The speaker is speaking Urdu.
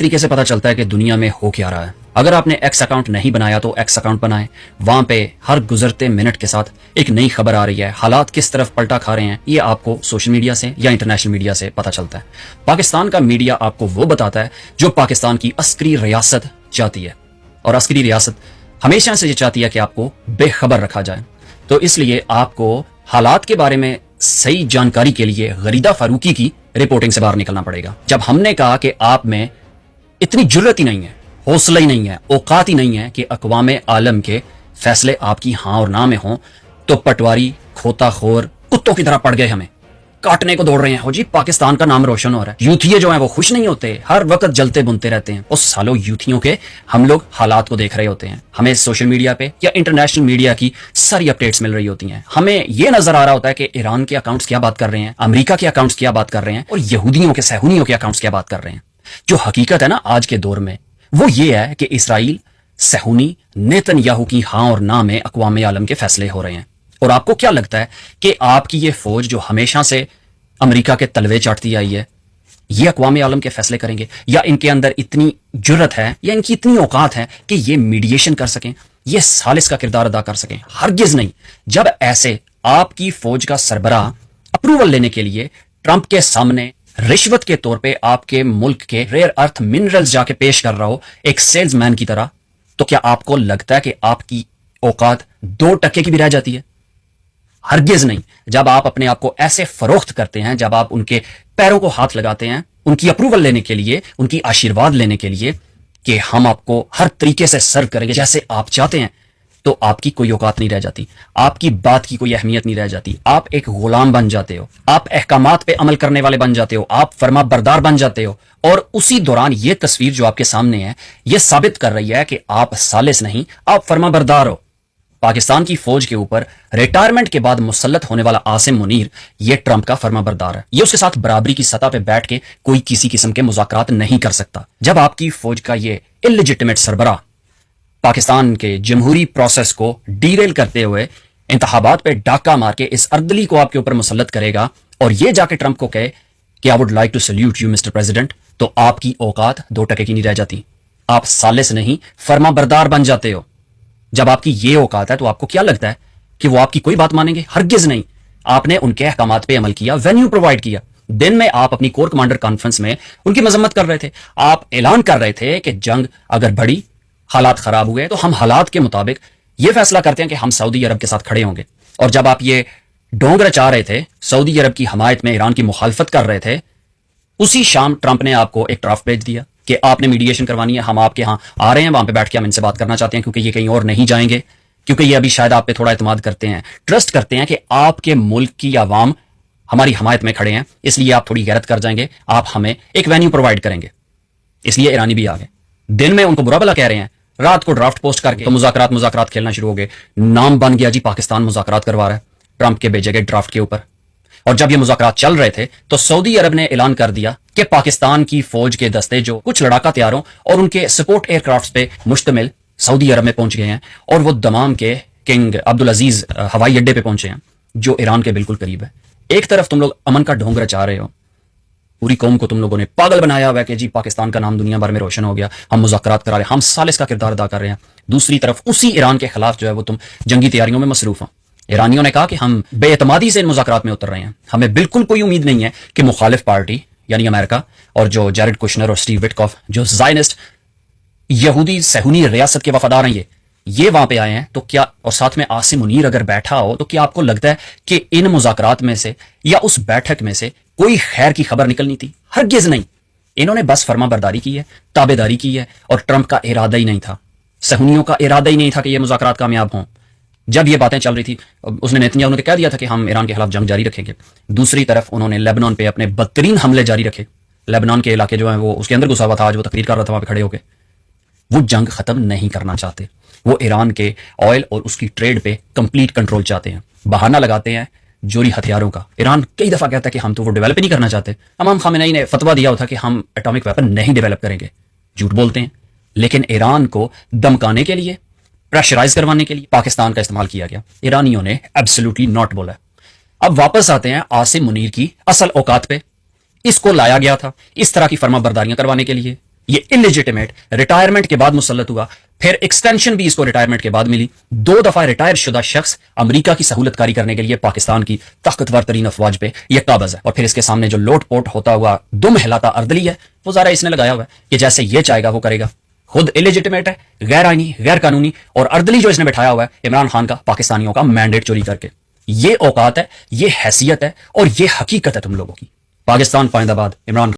طریقے سے پتا چلتا ہے کہ دنیا میں ہو کیا رہا ہے. اگر آپ نے ایکس اکاؤنٹ نہیں بنایا تو ایکس اکاؤنٹ بنائیں. وہاں پہ ہر گزرتے منٹ کے ساتھ ایک نئی خبر آ رہی ہے. حالات کس طرف پلٹا کھا رہے ہیں یہ آپ کو سوشل میڈیا سے یا انٹرنیشنل میڈیا سے پتا چلتا ہے. پاکستان کا میڈیا آپ کو وہ بتاتا ہے جو پاکستان کی عسکری ریاست چاہتی ہے, اور عسکری ریاست ہمیشہ سے یہ چاہتی ہے کہ آپ کو بے خبر رکھا جائے. تو اس لیے آپ کو حالات کے بارے میں صحیح جانکاری کے لیے غریدہ فاروقی کی رپورٹنگ سے باہر نکلنا پڑے گا. جب ہم نے کہا کہ آپ میں اتنی جرت ہی نہیں ہے, حوصلہ ہی نہیں ہے, اوقات ہی نہیں ہے کہ اقوام عالم کے فیصلے آپ کی ہاں اور نہ میں ہوں, تو پٹواری کھوتا خور کتوں کی طرح پڑ گئے, ہمیں کاٹنے کو دوڑ رہے ہیں. ہو جی پاکستان کا نام روشن ہو رہا ہے. یوتھیے جو ہیں وہ خوش نہیں ہوتے, ہر وقت جلتے بنتے رہتے ہیں. اس سالوں یوتھیوں کے ہم لوگ حالات کو دیکھ رہے ہوتے ہیں. ہمیں سوشل میڈیا پہ یا انٹرنیشنل میڈیا کی ساری اپڈیٹس مل رہی ہوتی ہیں. ہمیں یہ نظر آ رہا ہوتا ہے کہ ایران کے اکاؤنٹس کیا بات کر رہے ہیں, امریکہ کے اکاؤنٹس کیا بات کر رہے ہیں, اور یہودیوں کے صہیونیوں کے اکاؤنٹس کیا بات کر رہے ہیں. جو حقیقت ہے نا آج کے دور میں وہ یہ ہے کہ اسرائیل صہیونی نیتن یاہو کی ہاں اور نہ میں اقوام عالم کے فیصلے ہو رہے ہیں. اور آپ کو کیا لگتا ہے کہ آپ کی یہ فوج جو ہمیشہ سے امریکہ کے تلوے چاٹتی آئی ہے, یہ اقوام عالم کے فیصلے کریں گے, یا ان کے اندر اتنی جرت ہے یا ان کی اتنی اوقات ہے کہ یہ میڈیشن کر سکیں, یہ ثالث کا کردار ادا کر سکیں؟ ہرگز نہیں. جب ایسے آپ کی فوج کا سربراہ اپروول لینے کے لیے ٹرمپ کے سامنے رشوت کے طور پہ آپ کے ملک کے ریئر ارتھ منرلز جا کے پیش کر رہا ہو ایک سیلز مین کی طرح, تو کیا آپ کو لگتا ہے کہ آپ کی اوقات 2% کی بھی رہ جاتی ہے؟ ہرگز نہیں. جب آپ اپنے آپ کو ایسے فروخت کرتے ہیں, جب آپ ان کے پیروں کو ہاتھ لگاتے ہیں ان کی اپروول لینے کے لیے, ان کی آشیرواد لینے کے لیے کہ ہم آپ کو ہر طریقے سے سرو کریں گے جیسے آپ چاہتے ہیں, تو آپ کی کوئی اوقات نہیں رہ جاتی, آپ کی بات کی کوئی اہمیت نہیں رہ جاتی. آپ ایک غلام بن جاتے ہو, آپ احکامات پہ عمل کرنے والے بن جاتے ہو, آپ فرما بردار بن جاتے ہو. اور اسی دوران یہ تصویر جو آپ کے سامنے ہے یہ ثابت کر رہی ہے کہ آپ ثالث نہیں, آپ فرما بردار ہو. پاکستان کی فوج کے اوپر ریٹائرمنٹ کے بعد مسلط ہونے والا عاصم منیر یہ ٹرمپ کا فرما بردار ہے. یہ اس کے ساتھ برابری کی سطح پہ بیٹھ کے کوئی کسی قسم کے مذاکرات نہیں کر سکتا. جب آپ کی فوج کا یہ اللیجٹمیٹ سربراہ پاکستان کے جمہوری پروسیس کو ڈیریل کرتے ہوئے انتخابات پہ ڈاکہ مار کے اس اردلی کو آپ کے اوپر مسلط کرے گا, اور یہ جا کے ٹرمپ کو کہے کہ I would like to salute you mister president, تو آپ کی اوقات 2% کی نہیں رہ جاتی. آپ ثالث نہیں فرما بردار بن جاتے ہو. جب آپ کی یہ اوقات ہے تو آپ کو کیا لگتا ہے کہ وہ آپ کی کوئی بات مانیں گے؟ ہرگز نہیں. آپ نے ان کے احکامات پہ عمل کیا, وینیو پرووائڈ کیا. دن میں آپ اپنی کور کمانڈر کانفرنس میں ان کی مذمت کر رہے تھے, آپ اعلان کر رہے تھے کہ جنگ اگر بڑھی, حالات خراب ہوئے, تو ہم حالات کے مطابق یہ فیصلہ کرتے ہیں کہ ہم سعودی عرب کے ساتھ کھڑے ہوں گے. اور جب آپ یہ ڈونگ رچا رہے تھے, سعودی عرب کی حمایت میں ایران کی مخالفت کر رہے تھے, اسی شام ٹرمپ نے آپ کو ایک ڈرافٹ بھیج دیا کہ آپ نے میڈیشن کروانی ہے, ہم آپ کے ہاں آ رہے ہیں, وہاں پہ بیٹھ کے ہم ان سے بات کرنا چاہتے ہیں, کیونکہ یہ کہیں اور نہیں جائیں گے, کیونکہ یہ ابھی شاید آپ پہ تھوڑا اعتماد کرتے ہیں, ٹرسٹ کرتے ہیں کہ آپ کے ملک کی عوام ہماری حمایت میں کھڑے ہیں, اس لیے آپ تھوڑی غیرت کر جائیں گے, آپ ہمیں ایک وینیو پرووائڈ کریں گے. اس لیے ایرانی بھی آ گئے. دن میں ان کو برا بھلا کہہ رہے ہیں, رات کو ڈرافٹ پوسٹ کر کے تو مذاکرات کھیلنا شروع ہو گئے. نام بن گیا جی پاکستان مذاکرات کروا رہا ہے ٹرمپ کے بھیجے گئے ڈرافٹ کے اوپر. اور جب یہ مذاکرات چل رہے تھے تو سعودی عرب نے اعلان کر دیا کہ پاکستان کی فوج کے دستے جو کچھ لڑاکا تیاروں اور ان کے سپورٹ ایئر کرافٹس پہ مشتمل سعودی عرب میں پہنچ گئے ہیں, اور وہ دمام کے کنگ عبدالعزیز ہوائی اڈے پہ پہنچے ہیں جو ایران کے بالکل قریب ہے. ایک طرف تم لوگ امن کا ڈھونگ رچا رہے ہو, پوری قوم کو تم لوگوں نے پاگل بنایا ہوا ہے کہ جی پاکستان کا نام دنیا بھر میں روشن ہو گیا, ہم مذاکرات کرا رہے ہیں, ہم ثالث کا کردار ادا کر رہے ہیں. دوسری طرف اسی ایران کے خلاف جو ہے وہ تم جنگی تیاریوں میں مصروف ہو. ایرانیوں نے کہا کہ ہم بے اعتمادی سے ان مذاکرات میں اتر رہے ہیں, ہمیں بالکل کوئی امید نہیں ہے کہ مخالف پارٹی یعنی امریکہ اور جو جیرڈ کوشنر اور سٹیو وٹکاف جو زائنسٹ یہودی صہیونی ریاست کے وفادار ہیں یہ وہاں پہ آئے ہیں, تو کیا, اور ساتھ میں عاصم منیر اگر بیٹھا ہو, تو کیا آپ کو لگتا ہے کہ ان مذاکرات میں سے یا اس بیٹھک میں سے کوئی خیر کی خبر نکلنی تھی؟ ہرگز نہیں. انہوں نے بس فرما برداری کی ہے, تابے داری کی ہے, اور ٹرمپ کا ارادہ ہی نہیں تھا, صہیونیوں کا ارادہ ہی نہیں تھا کہ یہ مذاکرات کامیاب ہوں. جب یہ باتیں چل رہی تھی, اس نے نیتنیاہو نے کہہ دیا تھا کہ ہم ایران کے خلاف جنگ جاری رکھیں گے. دوسری طرف انہوں نے لیبنان پہ اپنے بدترین حملے جاری رکھے. لیبنان کے علاقے جو ہیں وہ اس کے اندر گھسا ہوا تھا, آج وہ تقریر کر رہا تھا وہاں پہ کھڑے ہو کے. وہ جنگ ختم نہیں کرنا چاہتے, وہ ایران کے آئل اور اس کی ٹریڈ پہ کمپلیٹ کنٹرول چاہتے ہیں. بہانہ لگاتے ہیں جوری ہتھیاروں کا. ایران کئی دفعہ کہتا ہے کہ ہم تو وہ ڈیولپ ہی نہیں کرنا چاہتے. امام خامنئی نے فتویٰ دیا تھا کہ ہم ایٹامک ویپن نہیں ڈیولپ کریں گے. جھوٹ بولتے ہیں. لیکن ایران کو دمکانے کے لیے, پریشرائز کروانے کے لیے پاکستان کا استعمال کیا گیا. ایرانیوں نے ایبسولوٹلی ناٹ بولا. اب واپس آتے ہیں عاصم منیر کی اصل اوقات پہ. اس کو لایا گیا تھا اس طرح کی فرما برداریاں کروانے کے لیے یہ انلیجیٹمیٹ ریٹائرمنٹ کے بعد مسلط ہوا، پھر ایکسٹینشن بھی اس کو ریٹائرمنٹ کے بعد ملی، 2 دفعہ ریٹائر شدہ شخص امریکہ کی سہولت کاری کرنے کے لیے پاکستان کی طاقتور ترین افواج پہ یہ قابض ہے، اور پھر اس کے سامنے جو لوٹ پوٹ ہوتا ہوا دم ہلاتا اردلی ہے وہ ظاہر اس نے لگایا ہوا ہے کہ جیسے یہ چاہے گا وہ کرے گا، خود انلیجیٹمیٹ ہے، غیر آئینی، غیر قانونی، اور اردلی جو اس نے بٹھایا ہوا ہے عمران خان کا پاکستانیوں کا مینڈیٹ چوری کر کے۔ یہ اوقات ہے، یہ حیثیت ہے، اور یہ حقیقت ہے تم لوگوں کی۔ پاکستان پائندہ باد، عمران